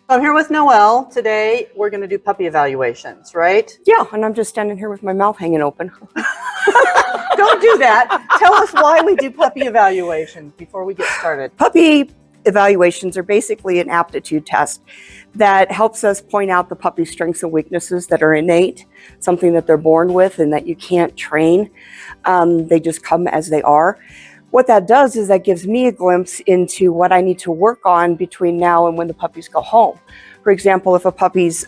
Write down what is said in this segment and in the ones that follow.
I'm here with Noelle. Today we're going to do puppy evaluations, right? Yeah, and I'm just standing here with my mouth hanging open. Don't do that. Tell us why we do puppy evaluations before we get started. Puppy evaluations are basically an aptitude test that helps us point out the puppy's strengths and weaknesses that are innate, something that they're born with and that you can't train. They just come as they are. What that does is that gives me a glimpse into what I need to work on between now and when the puppies go home. For example, if a puppy's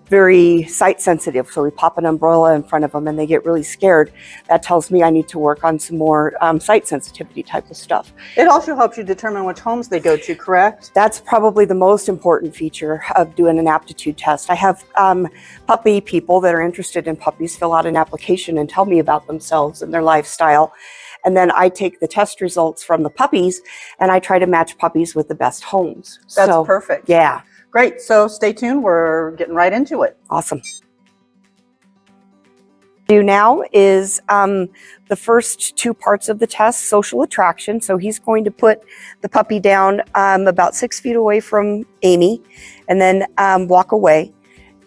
very sight sensitive, so we pop an umbrella in front of them and they get really scared, that tells me I need to work on some more sight sensitivity type of stuff. It also helps you determine which homes they go to, correct? That's probably the most important feature of doing an aptitude test. I have puppy people that are interested in puppies fill out an application and tell me about themselves and their lifestyle. And then I take the test results from the puppies and I try to match puppies with the best homes. That's perfect. Yeah. Great. So stay tuned. We're getting right into it. Awesome. Do now is the first two parts of the test, social attraction. So he's going to put the puppy down about 6 feet away from Amy and then walk away.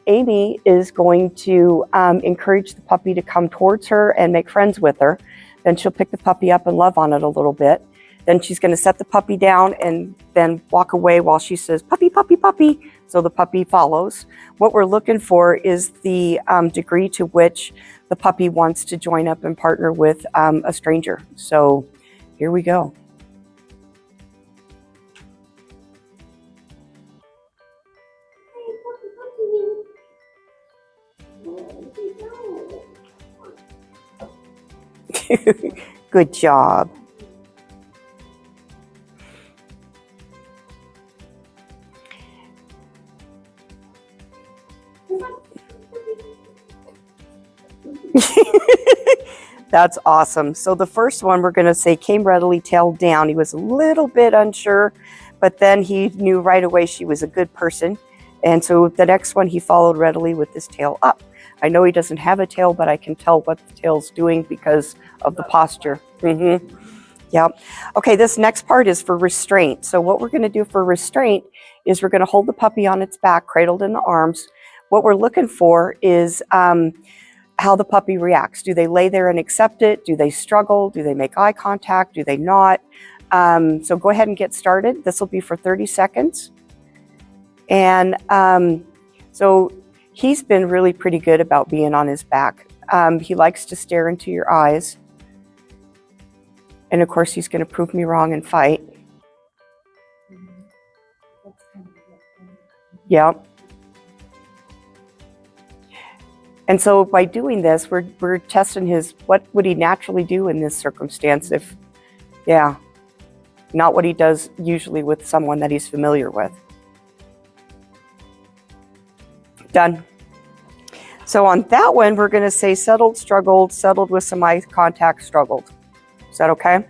Amy is going to encourage the puppy to come towards her and make friends with her. Then she'll pick the puppy up and love on it a little bit. Then she's going to set the puppy down and then walk away while she says, puppy, puppy, puppy. So the puppy follows. What we're looking for is the degree to which the puppy wants to join up and partner with a stranger. So here we go. Good job. That's awesome. So the first one we're going to say came readily, tail down. He was a little bit unsure, but then he knew right away she was a good person. And so the next one he followed readily with his tail up. I know he doesn't have a tail, but I can tell what the tail's doing because of the posture. Yeah. Okay, this next part is for restraint. So what we're going to do for restraint is we're going to hold the puppy on its back, cradled in the arms. What we're looking for is how the puppy reacts. Do they lay there and accept it? Do they struggle? Do they make eye contact? Do they not? So go ahead and get started. This will be for 30 seconds. And so he's been really pretty good about being on his back. He likes to stare into your eyes. And of course, he's going to prove me wrong and fight. Yeah. And so by doing this, we're testing what would he naturally do in this circumstance if, yeah, not what he does usually with someone that he's familiar with. Done. So on that one, we're going to say settled, struggled, settled with some eye contact, struggled. Is that okay?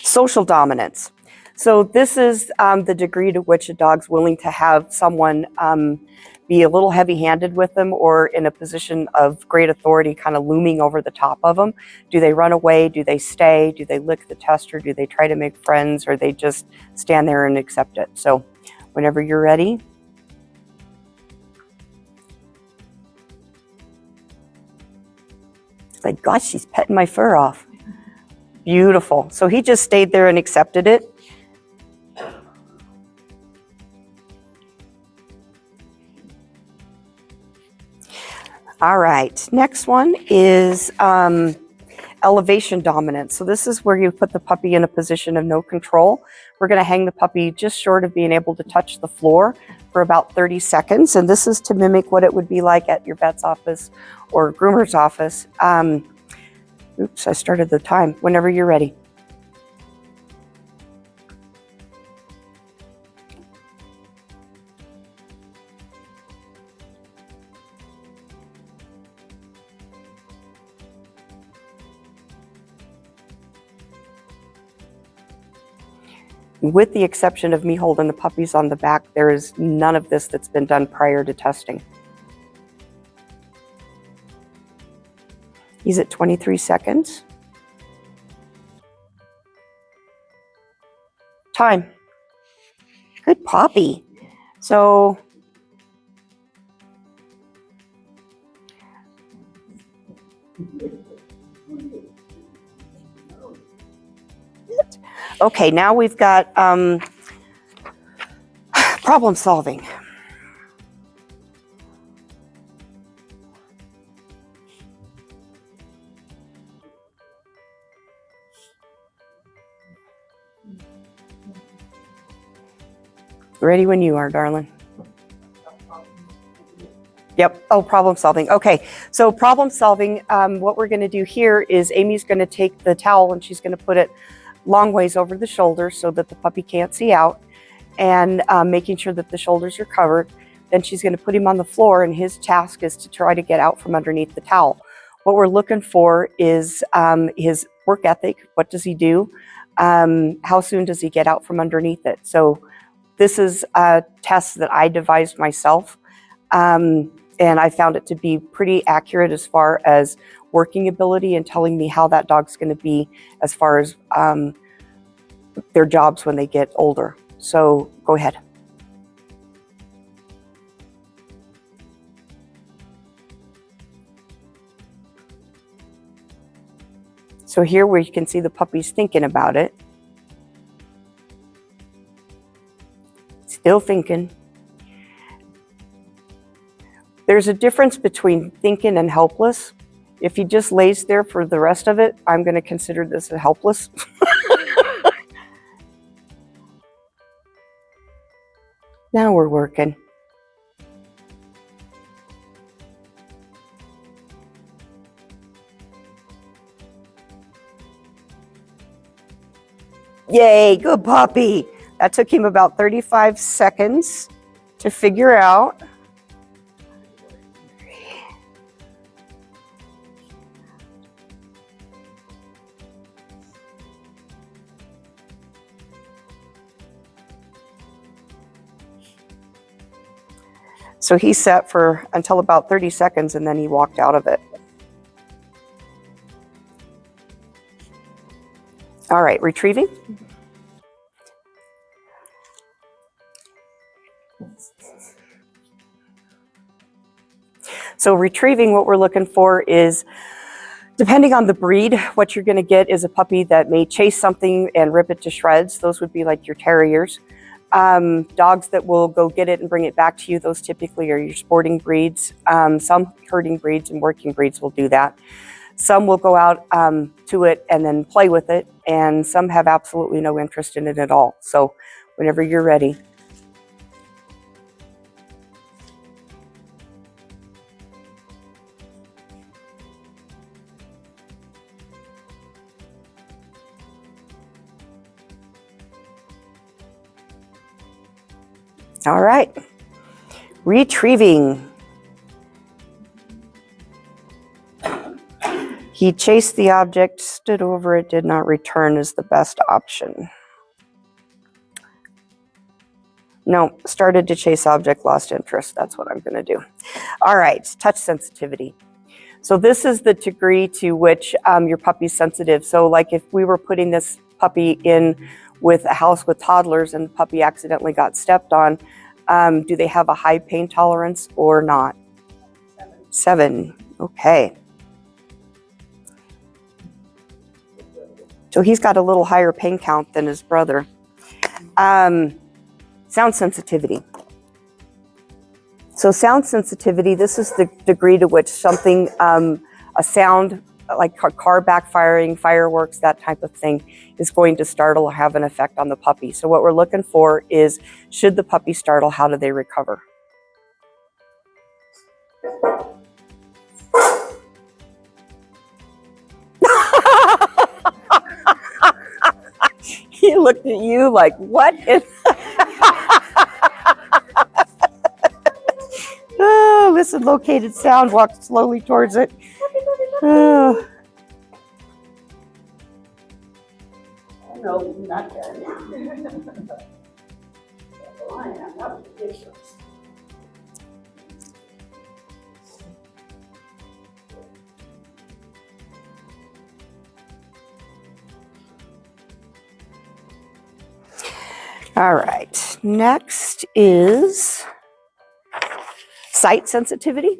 Social dominance. So this is the degree to which a dog's willing to have someone be a little heavy-handed with them or in a position of great authority kind of looming over the top of them. Do they run away? Do they stay? Do they lick the tester? Do they try to make friends? Or they just stand there and accept it? So whenever you're ready. It's like, gosh, she's petting my fur off. Beautiful. So he just stayed there and accepted it. All right, next one is elevation dominance. So this is where you put the puppy in a position of no control. We're going to hang the puppy just short of being able to touch the floor for about 30 seconds. And this is to mimic what it would be like at your vet's office or groomer's office. Oops, I started the time. Whenever you're ready. With the exception of me holding the puppies on the back, there is none of this that's been done prior to testing. He's at 23 seconds. time. Good puppy. So okay, now we've got problem solving. Ready when you are, darling. Yep. Oh, problem solving. Okay. So problem solving, what we're going to do here is Amy's going to take the towel and she's going to put it long ways over the shoulders so that the puppy can't see out, and making sure that the shoulders are covered. Then she's going to put him on the floor, and his task is to try to get out from underneath the towel. What we're looking for is his work ethic. What does he do? How soon does he get out from underneath it? So this is a test that I devised myself. And I found it to be pretty accurate as far as working ability and telling me how that dog's going to be as far as their jobs when they get older. So go ahead. So here where you can see the puppy's thinking about it. Still thinking. There's a difference between thinking and helpless. If he just lays there for the rest of it, I'm going to consider this a helpless. Now we're working. Yay, good puppy. That took him about 35 seconds to figure out. So he sat for until about 30 seconds and then he walked out of it. All right, retrieving. So retrieving, what we're looking for is, depending on the breed, what you're going to get is a puppy that may chase something and rip it to shreds. Those would be like your terriers. Dogs that will go get it and bring it back to you, those typically are your sporting breeds. Some herding breeds and working breeds will do that. Some will go out to it and then play with it, and some have absolutely no interest in it at all. So whenever you're ready. All right, retrieving. He chased the object, stood over it, did not return is the best option. No, started to chase object, lost interest. That's what I'm going to do. All right, touch sensitivity. So this is the degree to which your puppy's sensitive. So like if we were putting this puppy in with a house with toddlers and the puppy accidentally got stepped on, do they have a high pain tolerance or not? 7. Okay. So he's got a little higher pain count than his brother. Sound sensitivity. So sound sensitivity, this is the degree to which something, a sound like a car backfiring, fireworks, that type of thing, is going to startle or have an effect on the puppy. So what we're looking for is, should the puppy startle, how do they recover? He looked at you like, what is... Oh, listen, located sound, walked slowly towards it. Oh. No, not that. I am, that was ridiculous. All right, next is sight sensitivity.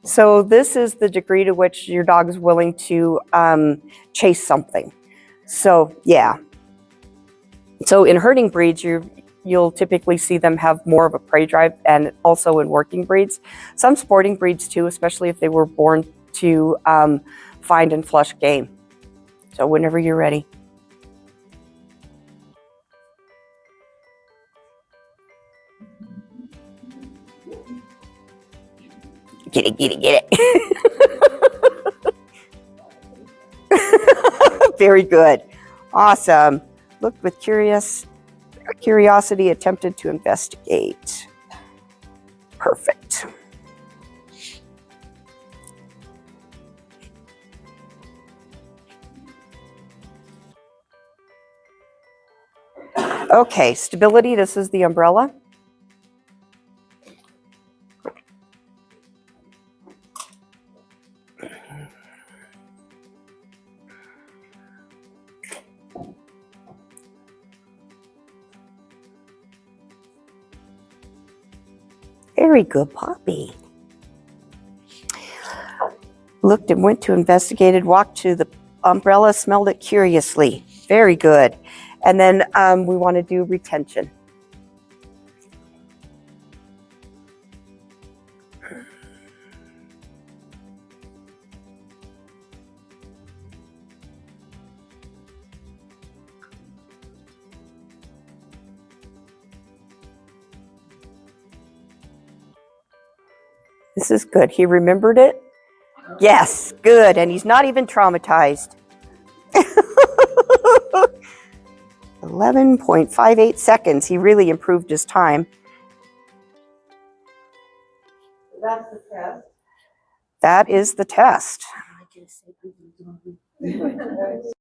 So this is the degree to which your dog is willing to chase something. So yeah. So in herding breeds, you'll typically see them have more of a prey drive, and also in working breeds. Some sporting breeds too, especially if they were born to find and flush game. So whenever you're ready. Get it, get it, get it. Very good. Awesome. Looked with curiosity, attempted to investigate. Perfect. Okay, stability, this is the umbrella. Very good puppy. Looked and went to investigated, walked to the umbrella, smelled it curiously. Very good. And then we want to do retention. This is good. He remembered it? Yes, good. And he's not even traumatized. 11.58 seconds. He really improved his time. That's the test. That is the test.